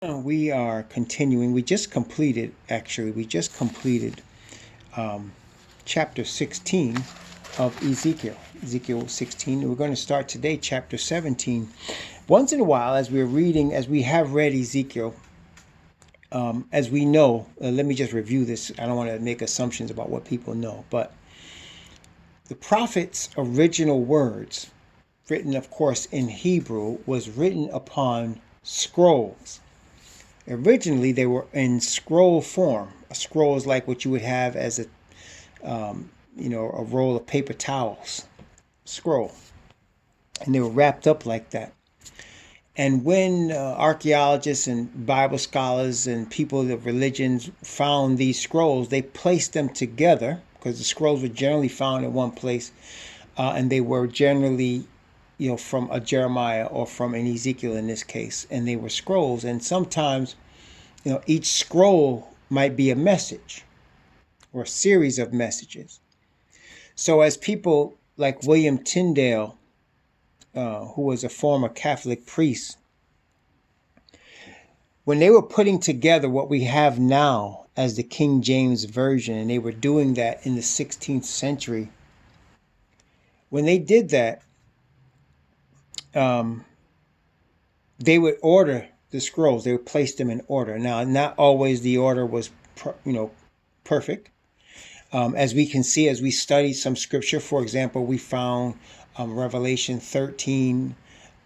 We are continuing. We just completed chapter 16 of Ezekiel, Ezekiel 16. We're going to start today, chapter 17. Once in a while, as we're reading, as we have read Ezekiel, as we know, let me just review this. I don't want to make assumptions about what people know, but the prophet's original words, written, of course, in Hebrew, was written upon scrolls. Originally, they were in scroll form. A scroll is like what you would have as a roll of paper towels, scroll, and they were wrapped up like that. And when archaeologists and Bible scholars and people of religions found these scrolls, they placed them together because the scrolls were generally found in one place, and they were generally, from a Jeremiah or from an Ezekiel in this case, and they were scrolls. And sometimes, each scroll might be a message or a series of messages. So as people like William Tyndale, who was a former Catholic priest, when they were putting together what we have now as the King James Version, and they were doing that in the 16th century, when they did that, they would order the scrolls. They would place them in order. Now, not always the order was, perfect. As we can see, as we study some scripture, for example, we found Revelation 13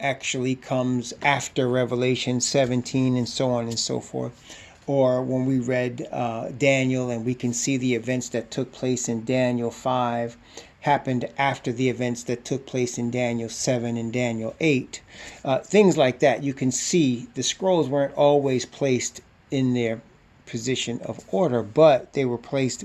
actually comes after Revelation 17 and so on and so forth. Or when we read Daniel, and we can see the events that took place in Daniel 5 happened after the events that took place in Daniel 7 and Daniel 8. Things like that. You can see the scrolls weren't always placed in their position of order, but they were placed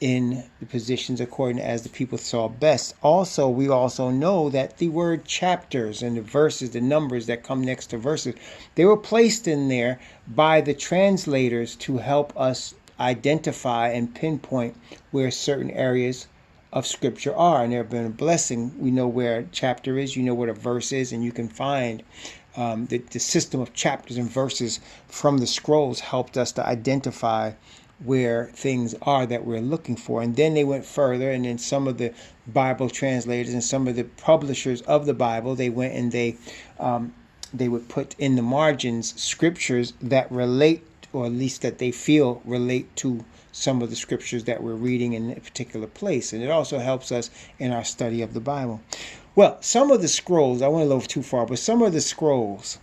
in the positions according as the people saw best. Also, we also know that the word chapters and the verses, the numbers that come next to verses, they were placed in there by the translators to help us identify and pinpoint where certain areas of scripture are. And there have been a blessing. We know where a chapter is, you know what a verse is, and you can find the system of chapters and verses from the scrolls helped us to identify where things are that we're looking for. And then they went further, and then some of the Bible translators and some of the publishers of the Bible, they went and they would put in the margins scriptures that relate, or at least that they feel relate to some of the scriptures that we're reading in a particular place. And it also helps us in our study of the Bible. Well, some of the scrolls, I won't go too far, but some of the scrolls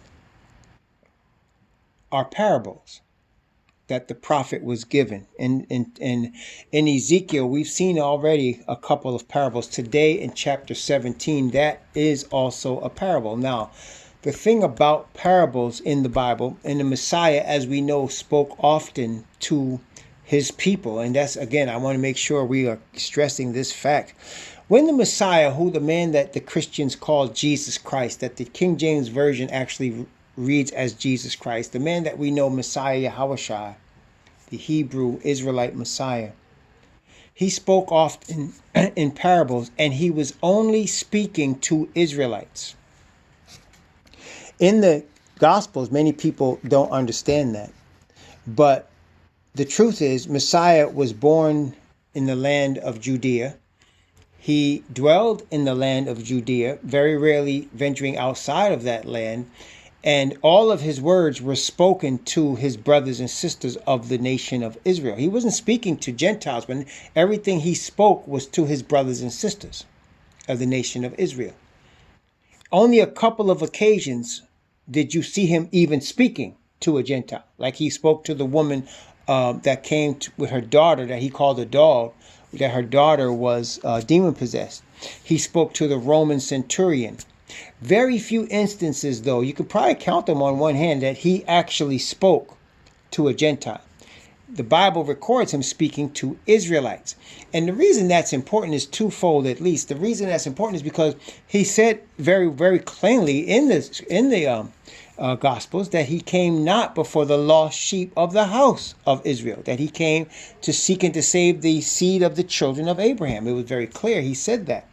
are parables that the prophet was given. And in Ezekiel, we've seen already a couple of parables. Today in chapter 17, that is also a parable. Now, the thing about parables in the Bible, and the Messiah, as we know, spoke often to his people. And that's, again, I want to make sure we are stressing this fact. When the Messiah, who the man that the Christians call Jesus Christ, that the King James Version actually reads as Jesus Christ, the man that we know, Messiah Yahushua, the Hebrew Israelite Messiah, he spoke often in parables, and he was only speaking to Israelites. In the Gospels, many people don't understand that. But the truth is, Messiah was born in the land of Judea. He dwelled in the land of Judea, very rarely venturing outside of that land. And all of his words were spoken to his brothers and sisters of the nation of Israel. He wasn't speaking to Gentiles, but everything he spoke was to his brothers and sisters of the nation of Israel. Only a couple of occasions did you see him even speaking to a Gentile. Like he spoke to the woman that came with her daughter that he called a dog, that her daughter was demon possessed. He spoke to the Roman centurion. Very few instances, though, you could probably count them on one hand, that he actually spoke to a Gentile. The Bible records him speaking to Israelites. And the reason that's important is twofold, at least. The reason that's important is because he said very, very plainly in the Gospels that he came not before the lost sheep of the house of Israel, that he came to seek and to save the seed of the children of Abraham. It was very clear. He said that.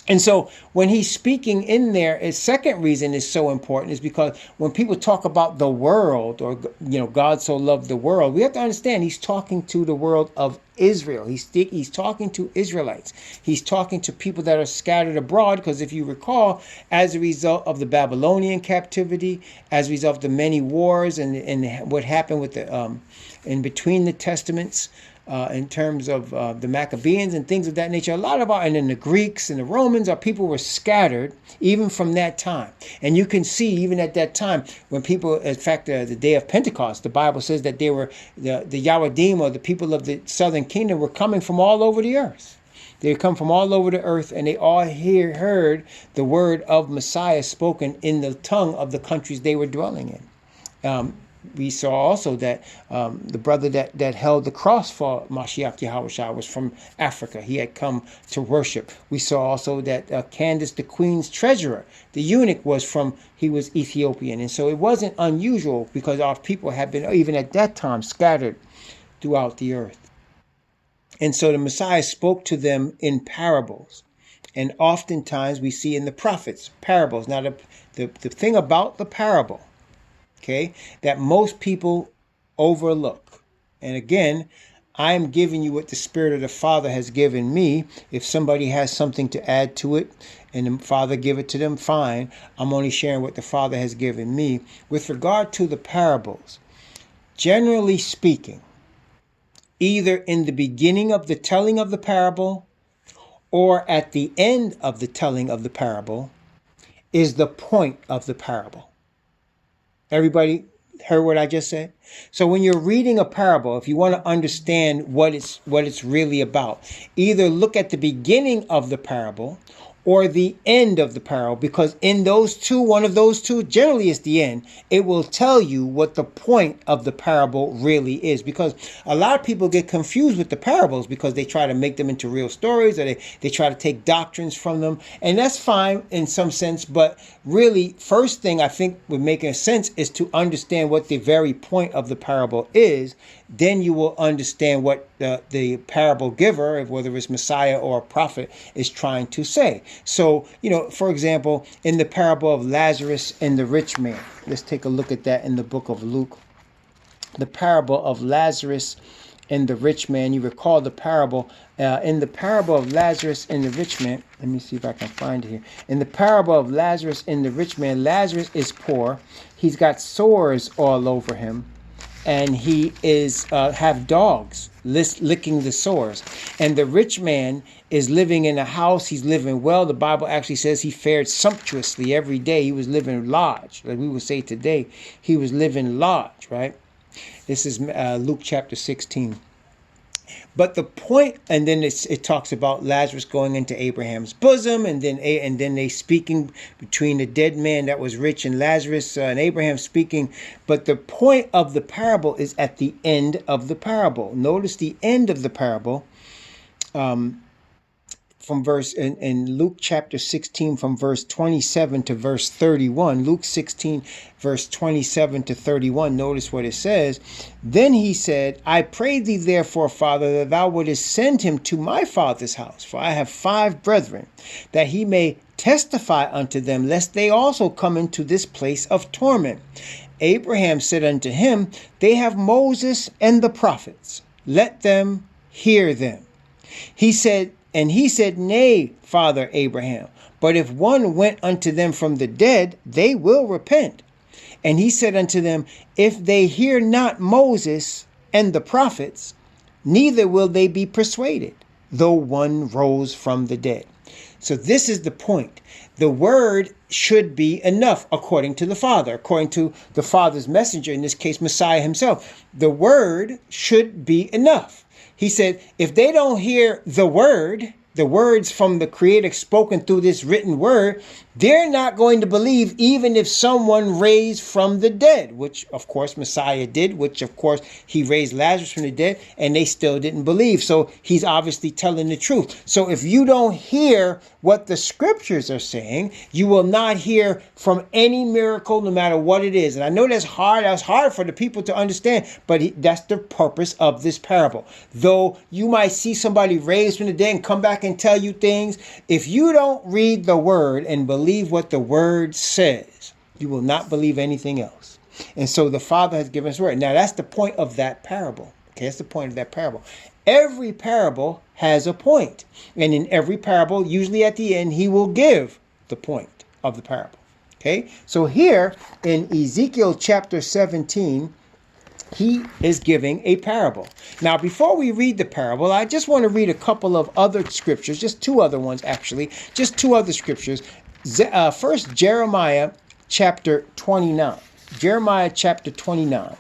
And so when he's speaking in there, his second reason is so important is because when people talk about the world, or, God so loved the world, we have to understand he's talking to the world of Israel. He's talking to Israelites. He's talking to people that are scattered abroad, because if you recall, as a result of the Babylonian captivity, as a result of the many wars and what happened with the in between the testaments, in terms of the Maccabees and things of that nature. A lot of and then the Greeks and the Romans, our people were scattered even from that time. And you can see even at that time when people, in fact, the day of Pentecost, the Bible says that they were the Yahudim, or the people of the southern kingdom, were coming from all over the earth. They come from all over the earth, and they all heard the word of Messiah spoken in the tongue of the countries they were dwelling in. We saw also that the brother that held the cross for Mashiach Yahushua was from Africa. He had come to worship. We saw also that Candace, the queen's treasurer, the eunuch, he was Ethiopian. And so it wasn't unusual, because our people had been, even at that time, scattered throughout the earth. And so the Messiah spoke to them in parables. And oftentimes we see in the prophets parables. Now the thing about the parable, okay, that most people overlook. And again, I'm giving you what the Spirit of the Father has given me. If somebody has something to add to it and the Father give it to them, fine. I'm only sharing what the Father has given me. With regard to the parables, generally speaking, either in the beginning of the telling of the parable or at the end of the telling of the parable is the point of the parable. Everybody heard what I just said? So when you're reading a parable, if you want to understand what it's really about, either look at the beginning of the parable or the end of the parable, because in those two, one of those two, generally it's the end, it will tell you what the point of the parable really is. Because a lot of people get confused with the parables because they try to make them into real stories, or they try to take doctrines from them. And that's fine in some sense, but really, first thing I think would make sense is to understand what the very point of the parable is. Then you will understand what the parable giver, whether it's Messiah or a prophet, is trying to say. So, for example, in the parable of Lazarus and the rich man, let's take a look at that in the book of Luke. The parable of Lazarus and the rich man. You recall the parable, in the parable of Lazarus and the rich man. Let me see if I can find it here. In the parable of Lazarus and the rich man, Lazarus is poor. He's got sores all over him, and he is have dogs licking the sores. And the rich man is living in a house. He's living well. The Bible actually says he fared sumptuously every day. He was living large, like we would say today. He was living large, right? This is Luke chapter 16. But the point, and then it talks about Lazarus going into Abraham's bosom, and then they speaking between the dead man that was rich and Lazarus and Abraham speaking. But the point of the parable is at the end of the parable. Notice the end of the parable. From verse in Luke chapter 16, from verse 27 to verse 31. Luke 16, verse 27 to 31. Notice what it says. Then he said, I pray thee therefore, Father, that thou wouldest send him to my father's house, for I have 5 brethren, that he may testify unto them, lest they also come into this place of torment. Abraham said unto him, They have Moses and the prophets. Let them hear them. He said, Nay, Father Abraham, but if one went unto them from the dead, they will repent. And he said unto them, If they hear not Moses and the prophets, neither will they be persuaded, though one rose from the dead. So this is the point. The word should be enough according to the Father, according to the Father's messenger, in this case, Messiah himself. The word should be enough. He said, if they don't hear the words from the Creator spoken through this written word, They're not going to believe even if someone raised from the dead, which of course Messiah did, which of course he raised Lazarus from the dead, and they still didn't believe. So he's obviously telling the truth. So if you don't hear what the scriptures are saying, you will not hear from any miracle, no matter what it is. And I know that's hard. That's hard for the people to understand, but that's the purpose of this parable. Though you might see somebody raised from the dead and come back and tell you things, if you don't read the word and believe what the word says, you will not believe anything else. And so the Father has given us word. Now that's the point of that parable. Okay, that's the point of that parable. Every parable has a point. And in every parable, usually at the end, he will give the point of the parable. Okay, so here in Ezekiel chapter 17, he is giving a parable. Now, before we read the parable, I just want to read a couple of other scriptures, just two other ones actually, just two other scriptures. First, Jeremiah chapter 29. Jeremiah chapter 29.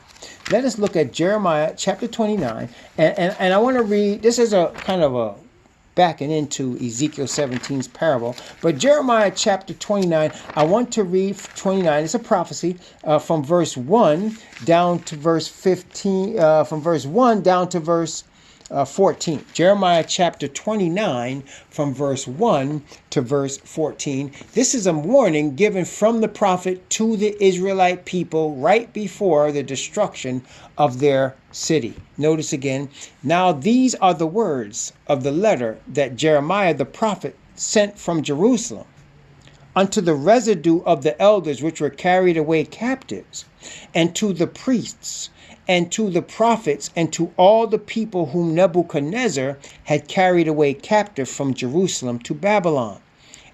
Let us look at Jeremiah chapter 29. And I want to read, this is a kind of a backing into Ezekiel 17's parable. But Jeremiah chapter 29, I want to read 29. It's a prophecy from verse 1 down to verse 15, from verse 1 down to verse 14. Jeremiah chapter 29 from verse 1 to verse 14. This is a warning given from the prophet to the Israelite people right before the destruction of their city. Notice again, now these are the words of the letter that Jeremiah the prophet sent from Jerusalem unto the residue of the elders which were carried away captives, and to the priests, and to the prophets, and to all the people whom Nebuchadnezzar had carried away captive from Jerusalem to Babylon.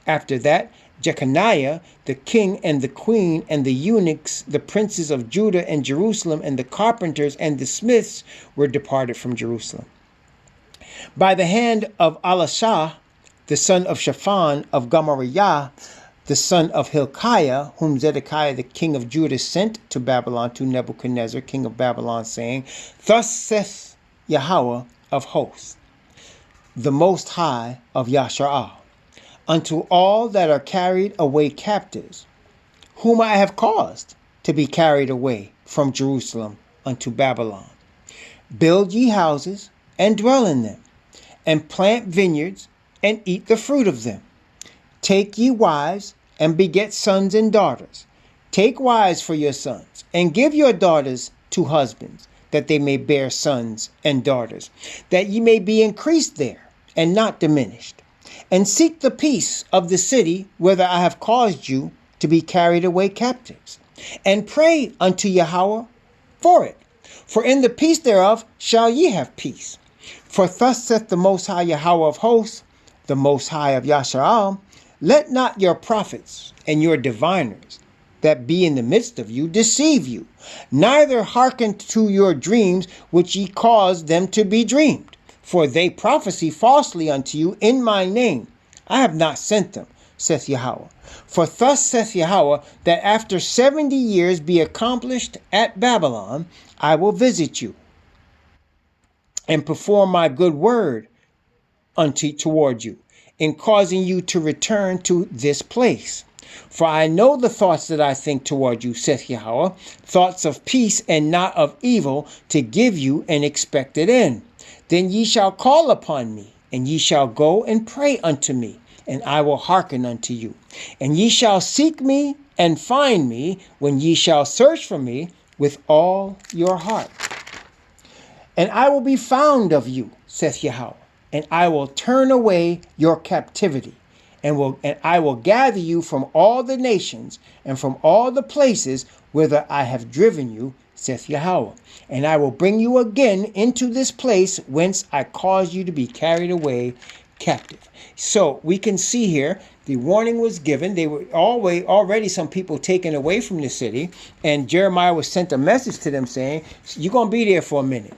After that, Jeconiah, the king and the queen, and the eunuchs, the princes of Judah and Jerusalem, and the carpenters and the smiths were departed from Jerusalem. By the hand of Elisha, the son of Shaphan of Gamaliel, the son of Hilkiah, whom Zedekiah the king of Judah sent to Babylon to Nebuchadnezzar, king of Babylon, saying, Thus saith Yahweh of hosts, the Most High of Yashar'ah, unto all that are carried away captives, whom I have caused to be carried away from Jerusalem unto Babylon. Build ye houses, and dwell in them, and plant vineyards, and eat the fruit of them. Take ye wives, and beget sons and daughters. Take wives for your sons, and give your daughters to husbands, that they may bear sons and daughters, that ye may be increased there, and not diminished. And seek the peace of the city whither I have caused you to be carried away captives, and pray unto Yahweh for it. For in the peace thereof shall ye have peace. For thus saith the Most High Yahweh of hosts, the Most High of Yashar'ah, let not your prophets and your diviners that be in the midst of you deceive you, neither hearken to your dreams which ye cause them to be dreamed. For they prophesy falsely unto you in my name. I have not sent them, saith Yahweh. For thus saith Yahweh, that after 70 years be accomplished at Babylon, I will visit you, and perform my good word toward you, in causing you to return to this place. For I know the thoughts that I think toward you, saith Yahweh, thoughts of peace and not of evil, to give you an expected end. Then ye shall call upon me, and ye shall go and pray unto me, and I will hearken unto you. And ye shall seek me and find me, when ye shall search for me with all your heart. And I will be found of you, saith Yahweh, and I will turn away your captivity, and I will gather you from all the nations and from all the places whither I have driven you, saith Yahweh. And I will bring you again into this place whence I caused you to be carried away captive. So we can see here the warning was given. They were already some people taken away from the city, and Jeremiah was sent a message to them saying, you're going to be there for a minute.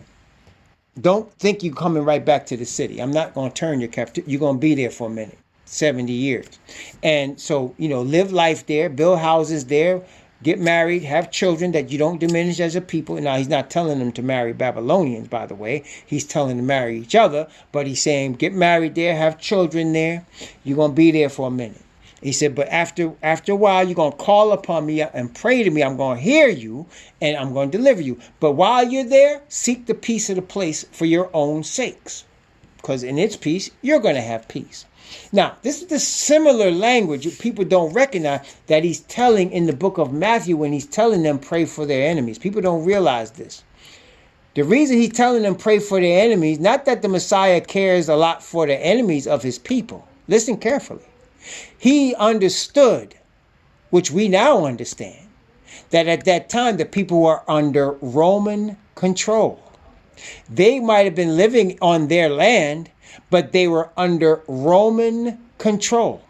Don't think you're coming right back to the city. I'm not going to turn your captivity. You're going to be there for a minute, 70 years. And so, live life there, build houses there, get married, have children that you don't diminish as a people. Now, he's not telling them to marry Babylonians, by the way. He's telling them to marry each other. But he's saying, get married there, have children there. You're going to be there for a minute. He said, but after a while, you're going to call upon me and pray to me. I'm going to hear you and I'm going to deliver you. But while you're there, seek the peace of the place for your own sakes. Because in its peace, you're going to have peace. Now, this is the similar language people don't recognize that he's telling in the book of Matthew when he's telling them pray for their enemies. People don't realize this. The reason he's telling them pray for their enemies, not that the Messiah cares a lot for the enemies of his people. Listen carefully. He understood, which we now understand, that at that time the people were under Roman control. They might have been living on their land, but they were under Roman control.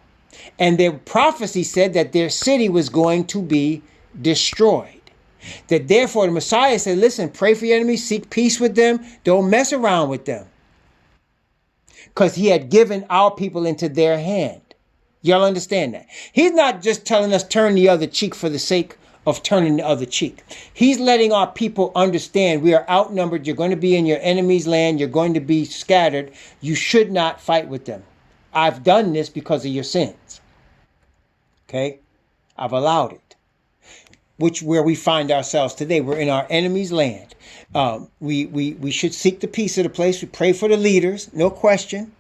And their prophecy said that their city was going to be destroyed. That therefore the Messiah said, listen, pray for your enemies, seek peace with them, don't mess around with them. Because he had given our people into their hand. Y'all understand that? He's not just telling us turn the other cheek for the sake of turning the other cheek. He's letting our people understand we are outnumbered. You're going to be in your enemy's land. You're going to be scattered. You should not fight with them. I've done this because of your sins. Okay? I've allowed it. Where we find ourselves today. We're in our enemy's land. We should seek the peace of the place. We pray for the leaders, no question.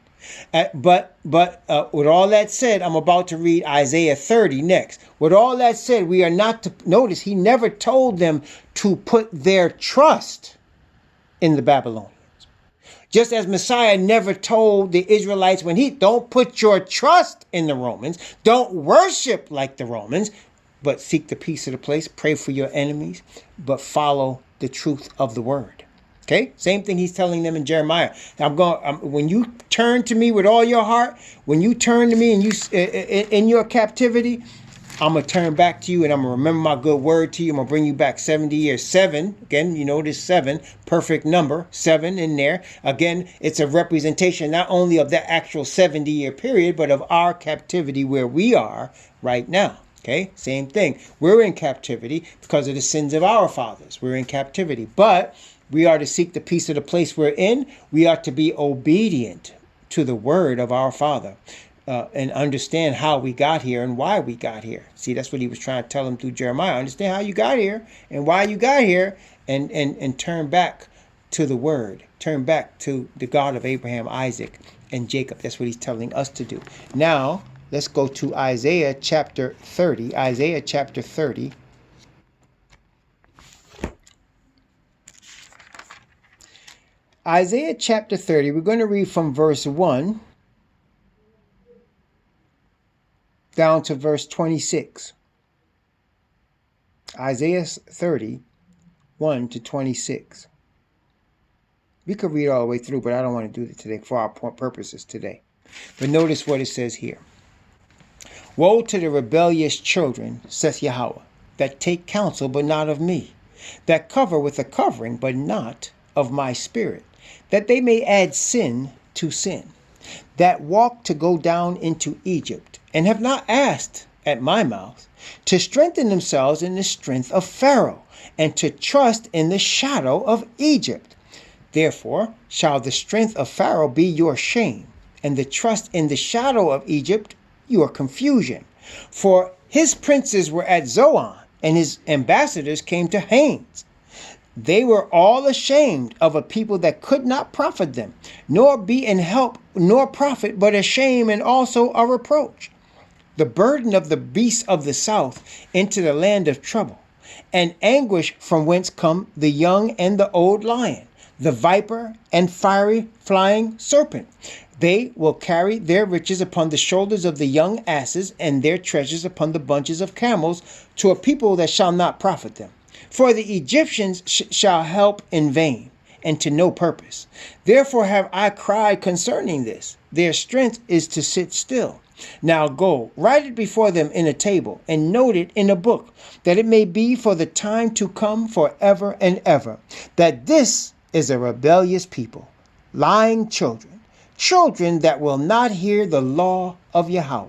But with all that said, I'm about to read Isaiah 30 next. With all that said, we are not to notice he never told them to put their trust in the Babylonians. Just as Messiah never told the Israelites don't put your trust in the Romans, don't worship like the Romans, but seek the peace of the place, pray for your enemies, but follow the truth of the word. Okay, same thing he's telling them in Jeremiah. When you turn to me with all your heart, when you turn to me and you in your captivity, I'm going to turn back to you and I'm going to remember my good word to you. I'm going to bring you back 70 years. 7, again, you notice 7, perfect number, 7 in there. Again, it's a representation not only of that actual 70-year period, but of our captivity where we are right now. Okay, same thing. We're in captivity because of the sins of our fathers. We're in captivity, but we are to seek the peace of the place we're in. We are to be obedient to the word of our Father and understand how we got here and why we got here. See, that's what he was trying to tell them through Jeremiah. Understand how you got here and why you got here and turn back to the word. Turn back to the God of Abraham, Isaac, and Jacob. That's what he's telling us to do. Now, let's go to Isaiah chapter 30. Isaiah chapter 30. Isaiah chapter 30, we're going to read from verse 1 down to verse 26. Isaiah 30, 1 to 26. We could read all the way through, but I don't want to do it today for our purposes today. But notice what it says here. Woe to the rebellious children, saith Yahweh, that take counsel, but not of me, that cover with a covering, but not of my spirit, that they may add sin to sin, that walk to go down into Egypt, and have not asked at my mouth, to strengthen themselves in the strength of Pharaoh, and to trust in the shadow of Egypt. Therefore shall the strength of Pharaoh be your shame, and the trust in the shadow of Egypt your confusion. For his princes were at Zoan, and his ambassadors came to Hanes. They were all ashamed of a people that could not profit them, nor be in help, nor profit, but a shame and also a reproach. The burden of the beasts of the south into the land of trouble, and anguish from whence come the young and the old lion, the viper and fiery flying serpent. They will carry their riches upon the shoulders of the young asses, and their treasures upon the bunches of camels, to a people that shall not profit them. For the Egyptians shall help in vain, and to no purpose. Therefore have I cried concerning this. Their strength is to sit still. Now go, write it before them in a table, and note it in a book, that it may be for the time to come forever and ever, that this is a rebellious people, lying children, children that will not hear the law of Yahweh,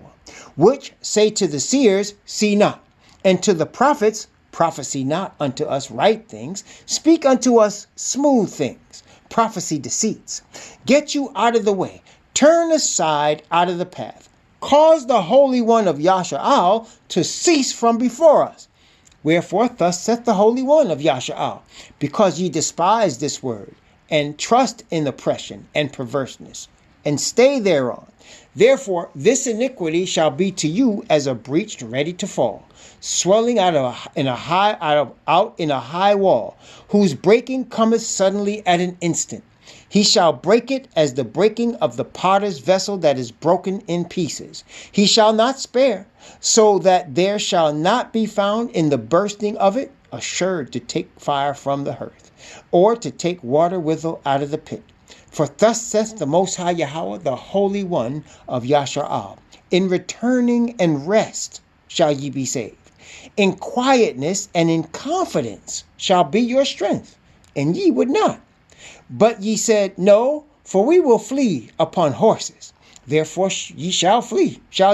which say to the seers, see not, and to the prophets, prophesy not unto us right things, speak unto us smooth things, prophesy deceits. Get you out of the way, turn aside out of the path, cause the Holy One of Yasha'al to cease from before us. Wherefore, thus saith the Holy One of Yasha'al, because ye despise this word, and trust in oppression and perverseness, and stay thereon. Therefore, this iniquity shall be to you as a breach ready to fall, swelling out in a high wall, whose breaking cometh suddenly at an instant. He shall break it as the breaking of the potter's vessel that is broken in pieces. He shall not spare, so that there shall not be found in the bursting of it a sherd to take fire from the hearth, or to take water withal out of the pit. For thus saith the Most High Yahweh, the Holy One of Yasha'al, in returning and rest shall ye be saved. In quietness and in confidence shall be your strength, and ye would not. But ye said, No, for we will flee upon horses. Therefore ye shall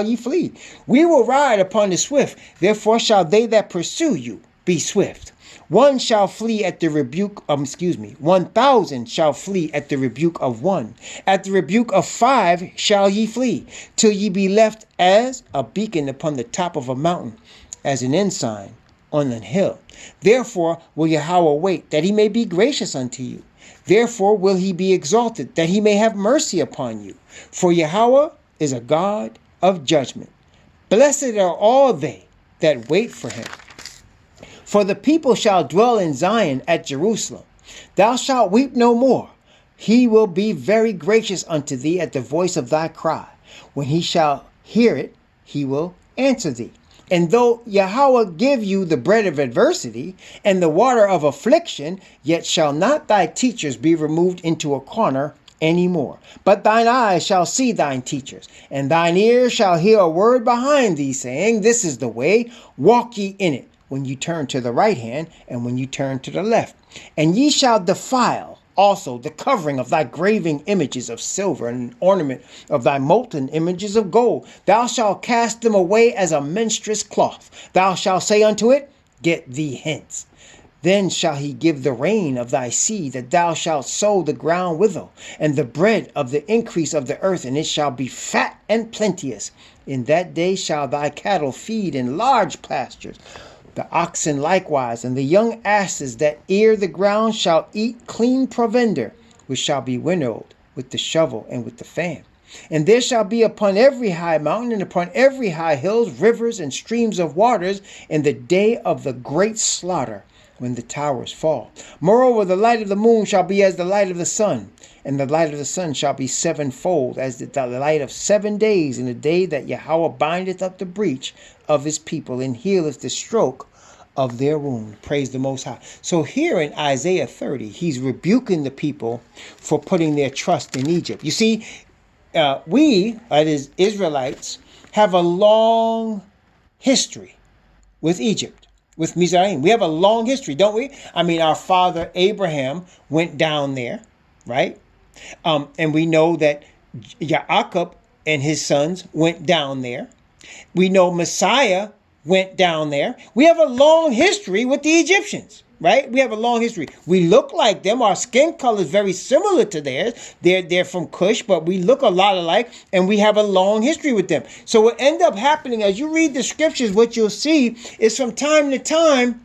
ye flee. We will ride upon the swift. Therefore shall they that pursue you be swift. 1,000 shall flee at the rebuke of 1,000 shall flee at the rebuke of 1. At the rebuke of 5 shall ye flee, till ye be left as a beacon upon the top of a mountain, as an ensign on an hill. Therefore will Yahweh wait, that he may be gracious unto you. Therefore will he be exalted, that he may have mercy upon you. For Yahweh is a God of judgment. Blessed are all they that wait for him. For the people shall dwell in Zion at Jerusalem. Thou shalt weep no more. He will be very gracious unto thee at the voice of thy cry. When he shall hear it, he will answer thee. And though Yahweh give you the bread of adversity and the water of affliction, yet shall not thy teachers be removed into a corner any more. But thine eyes shall see thine teachers, and thine ears shall hear a word behind thee, saying, This is the way, walk ye in it, when you turn to the right hand, and when you turn to the left. And ye shall defile also the covering of thy graving images of silver, and ornament of thy molten images of gold. Thou shalt cast them away as a menstruous cloth. Thou shalt say unto it, Get thee hence. Then shall he give the rain of thy seed, that thou shalt sow the ground withal, and the bread of the increase of the earth, and it shall be fat and plenteous. In that day shall thy cattle feed in large pastures. The oxen likewise, and the young asses that ear the ground shall eat clean provender, which shall be winnowed with the shovel and with the fan. And there shall be upon every high mountain and upon every high hills rivers and streams of waters in the day of the great slaughter, when the towers fall. Moreover, the light of the moon shall be as the light of the sun, and the light of the sun shall be sevenfold as the light of 7 days, in the day that Yahweh bindeth up the breach of his people and healeth the stroke of their wound. Praise the Most High. So here in Isaiah 30, he's rebuking the people for putting their trust in Egypt. You see, we, that is Israelites, have a long history with Egypt, with Mizraim. We have a long history, don't we? I mean, our father Abraham went down there, right? And we know that Jacob and his sons went down there. We know Messiah went down there. We have a long history with the Egyptians, right? We have a long history. We look like them. Our skin color is very similar to theirs. They're from Cush, but we look a lot alike, and we have a long history with them. So what end up happening, as you read the scriptures, what you'll see is from time to time,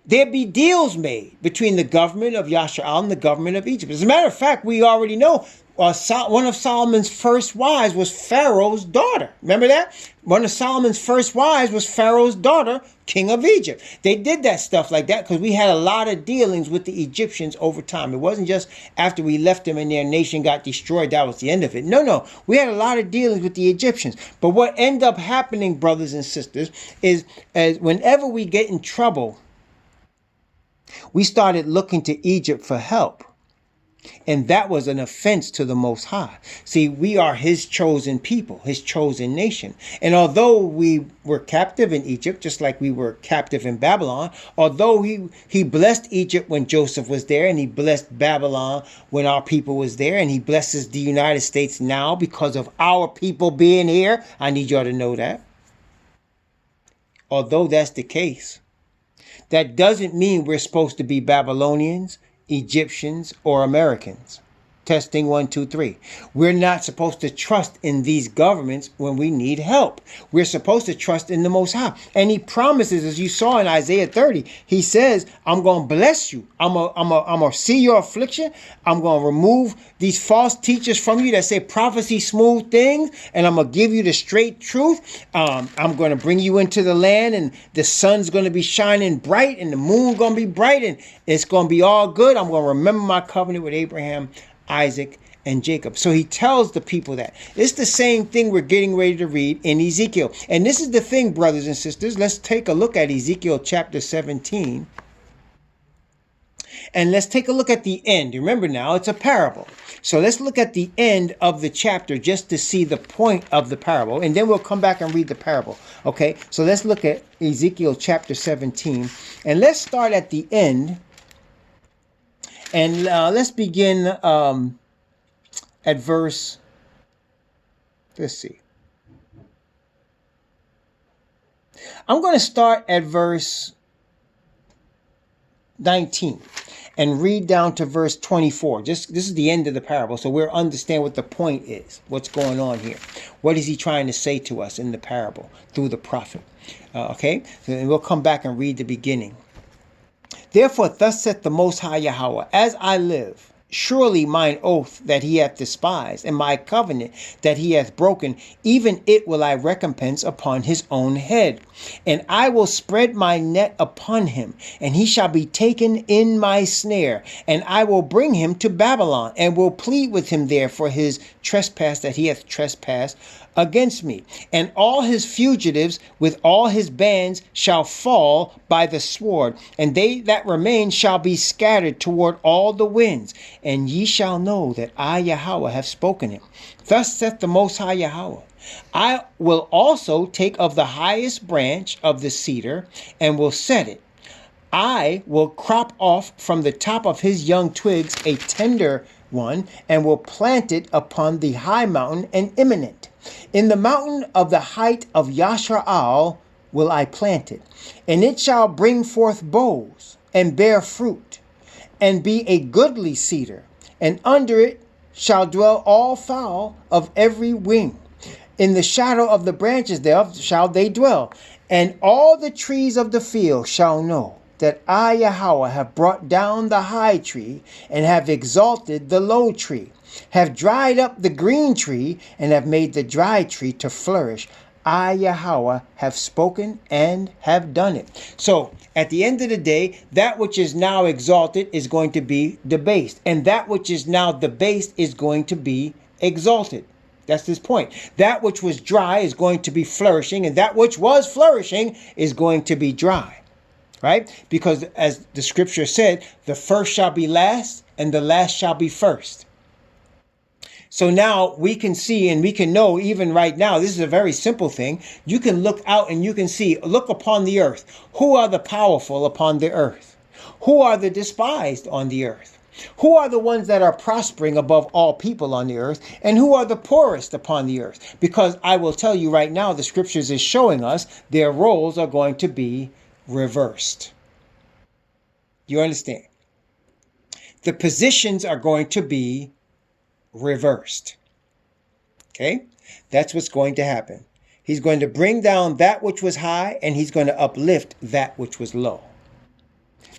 there be deals made between the government of Yasha'al and the government of Egypt. As a matter of fact, we already know one of Solomon's first wives was Pharaoh's daughter. Remember that? One of Solomon's first wives was Pharaoh's daughter, king of Egypt. They did that stuff like that because we had a lot of dealings with the Egyptians over time. It wasn't just after we left them and their nation got destroyed, that was the end of it. No. We had a lot of dealings with the Egyptians. But what ended up happening, brothers and sisters, is as whenever we get in trouble, we started looking to Egypt for help. And that was an offense to the Most High. See, we are his chosen people, his chosen nation. And although we were captive in Egypt, just like we were captive in Babylon, although he blessed Egypt when Joseph was there, and he blessed Babylon when our people was there, and he blesses the United States now because of our people being here. I need y'all to know that. Although that's the case, that doesn't mean we're supposed to be Babylonians, Egyptians, or Americans. Testing 1, 2, 3. We're not supposed to trust in these governments when we need help. We're supposed to trust in the Most High. And he promises, as you saw in Isaiah 30, he says, I'm going to bless you. I'm going to see your affliction. I'm going to remove these false teachers from you that say prophecy smooth things. And I'm going to give you the straight truth. I'm going to bring you into the land, and the sun's going to be shining bright, and the moon going to be bright, and it's going to be all good. I'm going to remember my covenant with Abraham, Isaac, and Jacob. So he tells the people that. It's the same thing we're getting ready to read in Ezekiel. And this is the thing, brothers and sisters. Let's take a look at Ezekiel chapter 17. And let's take a look at the end. Remember now, it's a parable. So let's look at the end of the chapter just to see the point of the parable. And then we'll come back and read the parable. Okay, so let's look at Ezekiel chapter 17. And let's start at the end. And let's begin at verse, let's see. I'm going to start at verse 19 and read down to verse 24. This is the end of the parable, so we'll understand what the point is, what's going on here. What is he trying to say to us in the parable through the prophet? Okay, so we'll come back and read the beginning. Therefore, thus saith the Most High Yahweh, as I live, surely mine oath that he hath despised, and my covenant that he hath broken, even it will I recompense upon his own head. And I will spread my net upon him, and he shall be taken in my snare. And I will bring him to Babylon, and will plead with him there for his trespass that he hath trespassed against me. And all his fugitives with all his bands shall fall by the sword, and they that remain shall be scattered toward all the winds. And ye shall know that I, Yahweh, have spoken it. Thus saith the Most High Yahweh, I will also take of the highest branch of the cedar, and will set it. I will crop off from the top of his young twigs a tender one, and will plant it upon the high mountain and eminent. In the mountain of the height of Yasharal will I plant it, and it shall bring forth boughs, and bear fruit, and be a goodly cedar, and under it shall dwell all fowl of every wing. In the shadow of the branches thereof shall they dwell, and all the trees of the field shall know that I, Yahweh, have brought down the high tree, and have exalted the low tree, have dried up the green tree, and have made the dry tree to flourish. I, Yahweh, have spoken and have done it. So, at the end of the day, that which is now exalted is going to be debased, and that which is now debased is going to be exalted. That's his point. That which was dry is going to be flourishing, and that which was flourishing is going to be dry. Right? Because as the scripture said, the first shall be last, and the last shall be first. So now we can see and we can know even right now, this is a very simple thing. You can look out and you can see, look upon the earth. Who are the powerful upon the earth? Who are the despised on the earth? Who are the ones that are prospering above all people on the earth? And who are the poorest upon the earth? Because I will tell you right now, the scriptures is showing us their roles are going to be reversed. You understand? The positions are going to be reversed. Okay? That's what's going to happen. He's going to bring down that which was high, and he's going to uplift that which was low.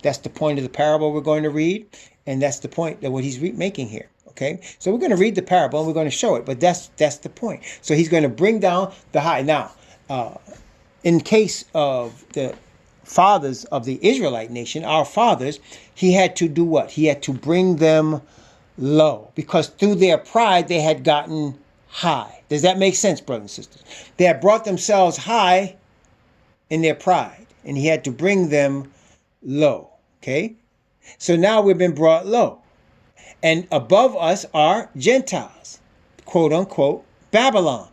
That's the point of the parable we're going to read, and that's the point that what he's making here. Okay? So we're going to read the parable and we're going to show it, but that's the point. So he's going to bring down the high. Now, in case of the fathers of the Israelite nation, our fathers, he had to do what? He had to bring them low, because through their pride they had gotten high. Does that make sense, brothers and sisters? They had brought themselves high in their pride, and he had to bring them low. Okay? So now we've been brought low. And above us are Gentiles, quote unquote, Babylon.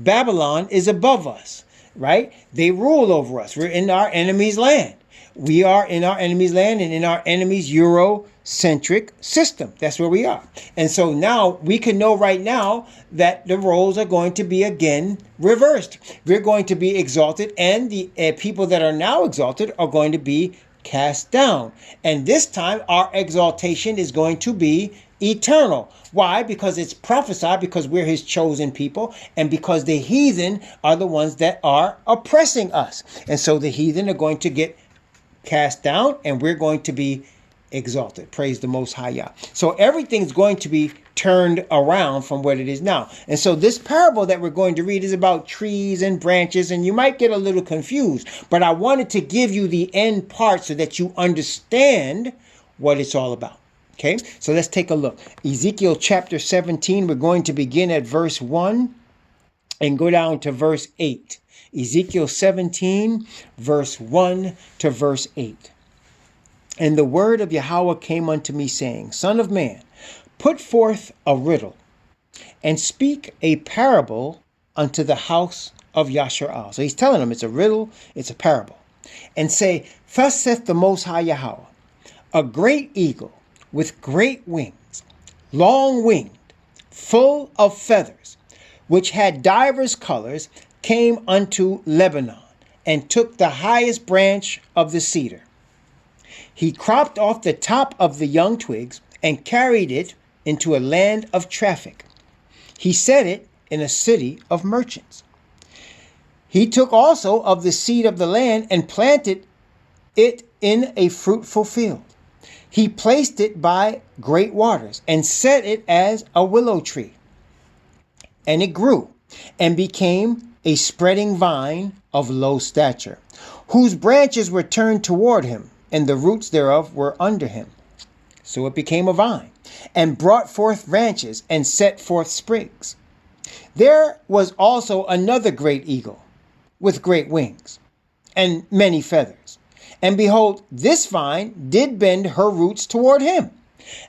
Babylon is above us. Right? They rule over us. We're in our enemy's land. We are in our enemy's land and in our enemy's Eurocentric system. That's where we are. And so now we can know right now that the roles are going to be again reversed. We're going to be exalted, and the people that are now exalted are going to be cast down. And this time our exaltation is going to be eternal. Why? Because it's prophesied, because we're his chosen people, and because the heathen are the ones that are oppressing us. And so the heathen are going to get cast down, and we're going to be exalted. Praise the Most High Yah. So everything's going to be turned around from what it is now. And so this parable that we're going to read is about trees and branches, and you might get a little confused, but I wanted to give you the end part so that you understand what it's all about. Okay, so let's take a look. Ezekiel chapter 17, we're going to begin at verse 1 and go down to verse 8. Ezekiel 17, verse 1 to verse 8. And the word of Yahweh came unto me, saying, Son of man, put forth a riddle, and speak a parable unto the house of Yasharal. So he's telling them it's a riddle, it's a parable. And say, Thus saith the Most High Yahweh, a great eagle with great wings, long-winged, full of feathers, which had divers colors, came unto Lebanon, and took the highest branch of the cedar. He cropped off the top of the young twigs, and carried it into a land of traffic. He set it in a city of merchants. He took also of the seed of the land, and planted it in a fruitful field. He placed it by great waters, and set it as a willow tree. And it grew, and became a spreading vine of low stature, whose branches were turned toward him, and the roots thereof were under him. So it became a vine, and brought forth branches, and set forth sprigs. There was also another great eagle, with great wings, and many feathers. And behold, this vine did bend her roots toward him,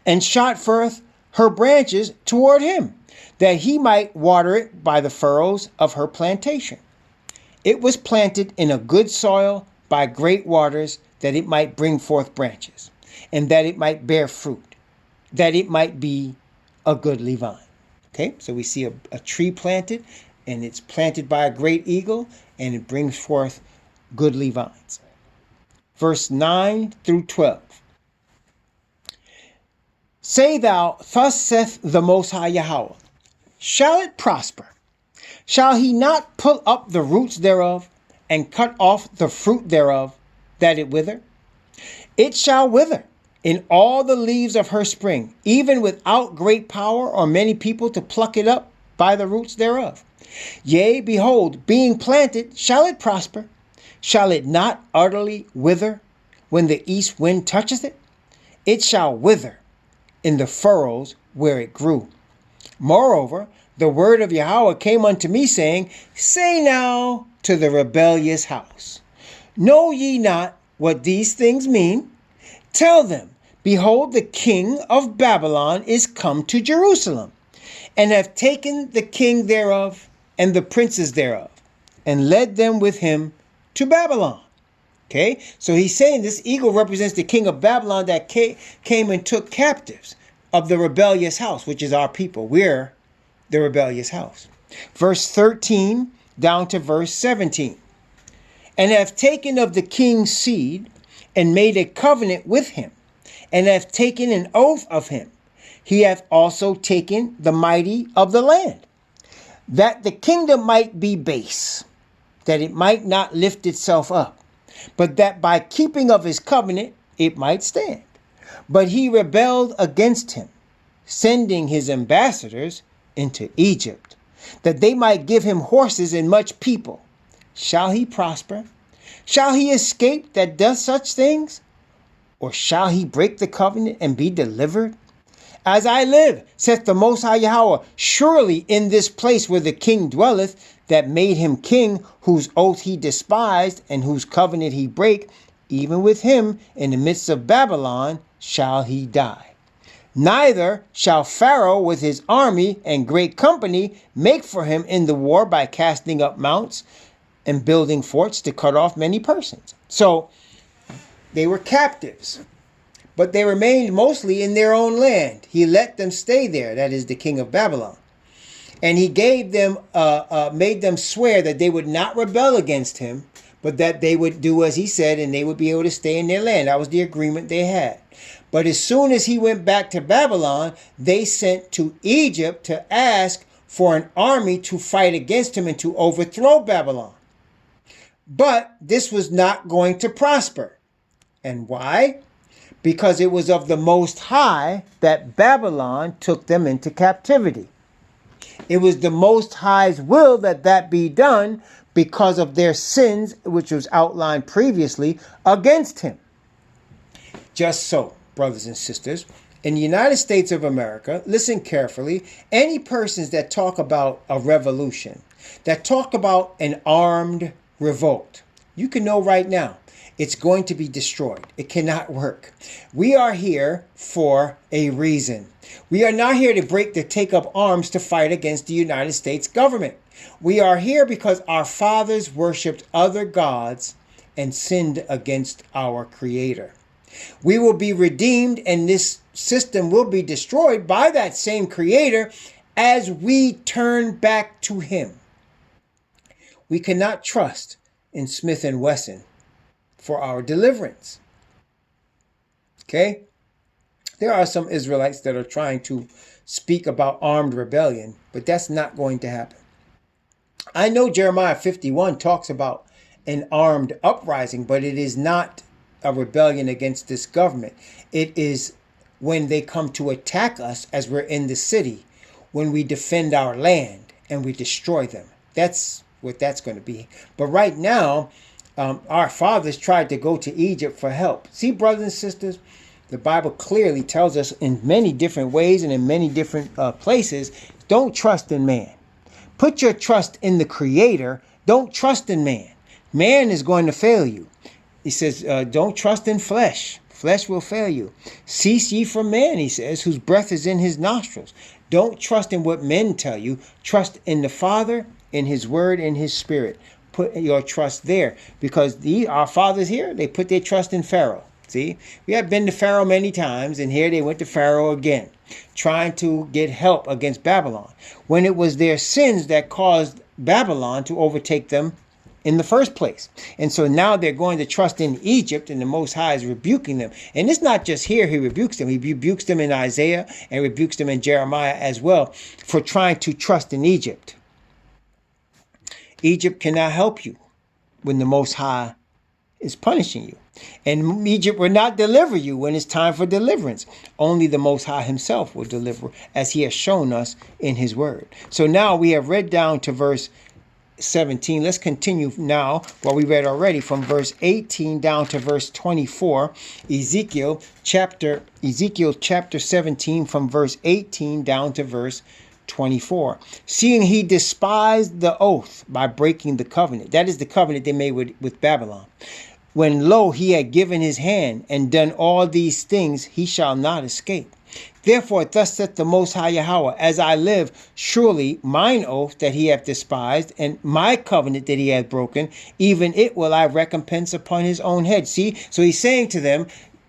and shot forth her branches toward him, that he might water it by the furrows of her plantation. It was planted in a good soil by great waters, that it might bring forth branches, and that it might bear fruit, that it might be a goodly vine. Okay, so we see a tree planted, and it's planted by a great eagle, and it brings forth goodly vines. Verse 9 through 12. Say thou, Thus saith the Most High Yahweh, shall it prosper? Shall he not pull up the roots thereof, and cut off the fruit thereof, that it wither? It shall wither in all the leaves of her spring, even without great power or many people to pluck it up by the roots thereof. Yea, behold, being planted, shall it prosper? Shall it not utterly wither when the east wind toucheth it? It shall wither in the furrows where it grew. Moreover, the word of Yahweh came unto me, saying, Say now to the rebellious house, Know ye not what these things mean? Tell them, Behold, the king of Babylon is come to Jerusalem, and have taken the king thereof and the princes thereof, and led them with him to Babylon. Okay, so he's saying this eagle represents the king of Babylon that came and took captives of the rebellious house, which is our people. We're the rebellious house. Verse 13 down to verse 17. And have taken of the king's seed, and made a covenant with him, and have taken an oath of him. He hath also taken the mighty of the land, that the kingdom might be base, that it might not lift itself up, but that by keeping of his covenant it might stand. But he rebelled against him, sending his ambassadors into Egypt, that they might give him horses and much people. Shall he prosper? Shall he escape that doth such things? Or shall he break the covenant and be delivered? As I live, saith the Most High Yahweh, surely in this place where the king dwelleth, that made him king, whose oath he despised, and whose covenant he brake, even with him in the midst of Babylon shall he die. Neither shall Pharaoh with his army and great company make for him in the war by casting up mounts and building forts to cut off many persons. So they were captives, but they remained mostly in their own land. He let them stay there, that is the king of Babylon. And he gave them, made them swear that they would not rebel against him, but that they would do as he said and they would be able to stay in their land. That was the agreement they had. But as soon as he went back to Babylon, they sent to Egypt to ask for an army to fight against him and to overthrow Babylon. But this was not going to prosper. And why? Because it was of the Most High that Babylon took them into captivity. It was the Most High's will that that be done because of their sins, which was outlined previously, against him. Just so, brothers and sisters, in the United States of America, listen carefully, any persons that talk about a revolution, that talk about an armed revolt, you can know right now, it's going to be destroyed. It cannot work. We are here for a reason. We are not here to take up arms to fight against the United States government. We are here because our fathers worshipped other gods and sinned against our Creator. We will be redeemed and this system will be destroyed by that same Creator as we turn back to Him. We cannot trust in Smith & Wesson for our deliverance. Okay? There are some Israelites that are trying to speak about armed rebellion, but that's not going to happen. I know Jeremiah 51 talks about an armed uprising, but it is not a rebellion against this government. It is when they come to attack us as we're in the city, when we defend our land and we destroy them. That's what that's going to be. But right now, our fathers tried to go to Egypt for help. See, brothers and sisters, the Bible clearly tells us in many different ways and in many different places, don't trust in man. Put your trust in the Creator. Don't trust in man. Man is going to fail you. He says, don't trust in flesh. Flesh will fail you. Cease ye from man, he says, whose breath is in his nostrils. Don't trust in what men tell you. Trust in the Father, in his word, in his spirit. Put your trust there, because our fathers here, they put their trust in Pharaoh. See, we have been to Pharaoh many times, and here they went to Pharaoh again, trying to get help against Babylon, when it was their sins that caused Babylon to overtake them in the first place. And so now they're going to trust in Egypt, and the Most High is rebuking them. And it's not just here he rebukes them. He rebukes them in Isaiah and rebukes them in Jeremiah as well for trying to trust in Egypt. Egypt cannot help you when the Most High is punishing you. And Egypt will not deliver you when it's time for deliverance. Only the Most High himself will deliver, as he has shown us in his word. So now we have read down to verse 17. Let's continue now what we read already from verse 18 down to verse 24. Ezekiel chapter 17 from verse 18 down to verse 24. Seeing he despised the oath by breaking the covenant. That is the covenant they made with Babylon. When lo, he had given his hand and done all these things, he shall not escape. Therefore, thus saith the Most High Yahweh, as I live, surely mine oath that he hath despised, and my covenant that he hath broken, even it will I recompense upon his own head. See, so he's saying to them,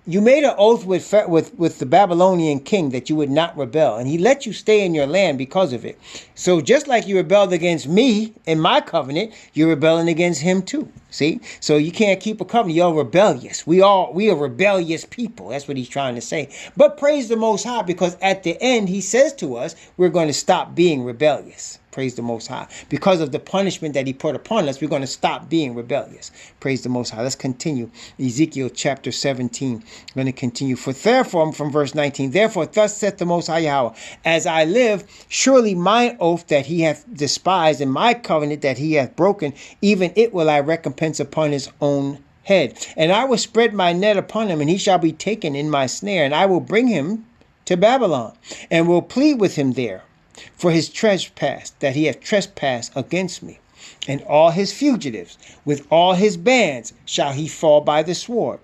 you made an oath with the Babylonian king that you would not rebel, and he let you stay in your land because of it. So just like you rebelled against me in my covenant, you're rebelling against him too. See? So you can't keep a covenant. You're rebellious. We are rebellious people. That's what he's trying to say. But praise the Most High, because at the end he says to us, we're going to stop being rebellious. Praise the Most High. Because of the punishment that he put upon us, we're going to stop being rebellious. Praise the Most High. Let's continue. Ezekiel chapter 17. I'm going to continue. For therefore, from verse 19, therefore, thus saith the Most High Yahweh, as I live, surely mine oath that he hath despised, and my covenant that he hath broken, even it will I recompense upon his own head. And I will spread my net upon him, and he shall be taken in my snare, and I will bring him to Babylon, and will plead with him there for his trespass that he hath trespassed against me. And all his fugitives with all his bands shall he fall by the sword,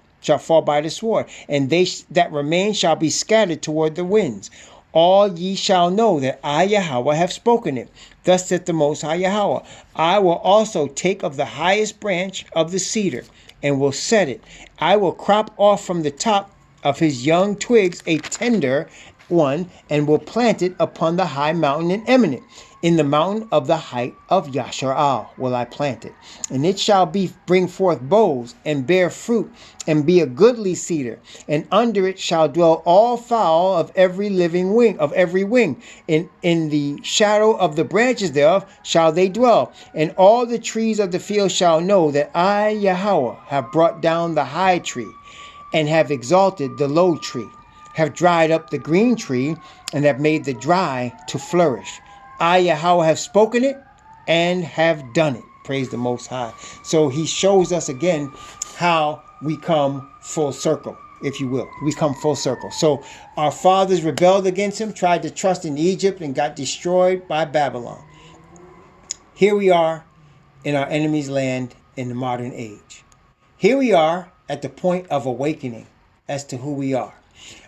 and they that remain shall be scattered toward the winds. All ye shall know that I, Yahweh, have spoken it. Thus saith the Most High Yahweh, I will also take of the highest branch of the cedar, and will set it. I will crop off from the top of his young twigs a tender one, and will plant it upon the high mountain and eminent. In the mountain of the height of Yasharal will I plant it, and it shall bring forth boughs and bear fruit, and be a goodly cedar. And under it shall dwell all fowl of every living wing, In the shadow of the branches thereof shall they dwell. And all the trees of the field shall know that I, Yahweh, have brought down the high tree, and have exalted the low tree, have dried up the green tree, and have made the dry to flourish. I, Yahweh, have spoken it and have done it. Praise the Most High. So he shows us again how we come full circle, if you will. We come full circle. So our fathers rebelled against him, tried to trust in Egypt, and got destroyed by Babylon. Here we are in our enemy's land in the modern age. Here we are at the point of awakening as to who we are.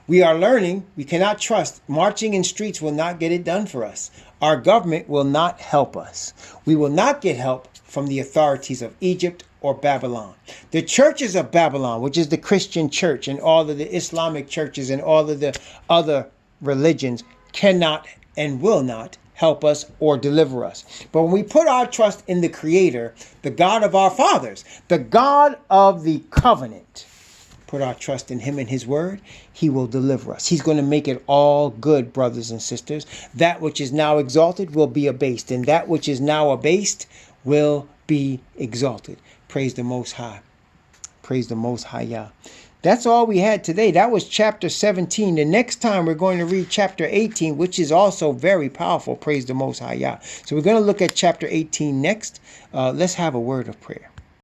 We are learning we cannot trust. Marching in streets will not get it done for us. Our government will not help us. We will not get help from the authorities of Egypt or Babylon. The churches of Babylon, which is the Christian church, and all of the Islamic churches and all of the other religions, cannot and will not help us or deliver us. But when we put our trust in the Creator, the God of our fathers, the God of the covenant, put our trust in him and his word, he will deliver us. He's going to make it all good, brothers and sisters. That which is now exalted will be abased, and that which is now abased will be exalted. Praise the Most High. Praise the Most High Yah. That's all we had today. That was chapter 17. The next time we're going to read chapter 18, which is also very powerful. Praise the Most High Yah. So we're going to look at chapter 18 next. Let's have a word of prayer.